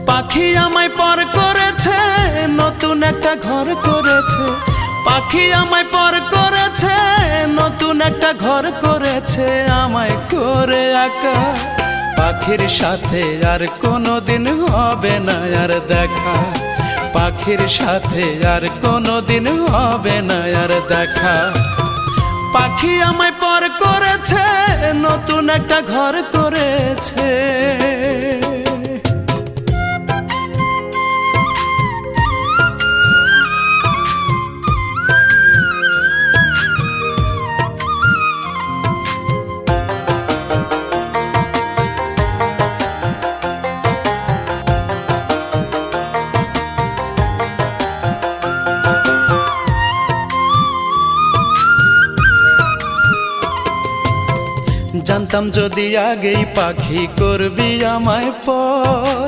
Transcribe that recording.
পাখি আমায় পর করেছে, নতুন একটা ঘর করেছে। পাখি আমায় পর করেছে, নতুন একটা ঘর করেছে আমায় করে একা। পাখির সাথে আর কোনোদিন হবে না আর দেখা, পাখির সাথে আর কোনোদিন হবে না আর দেখা। পাখি আমায় পর করেছে, নতুন একটা ঘর করেছে। জানতাম যদি আগেই পাখি করবি আমায় পর,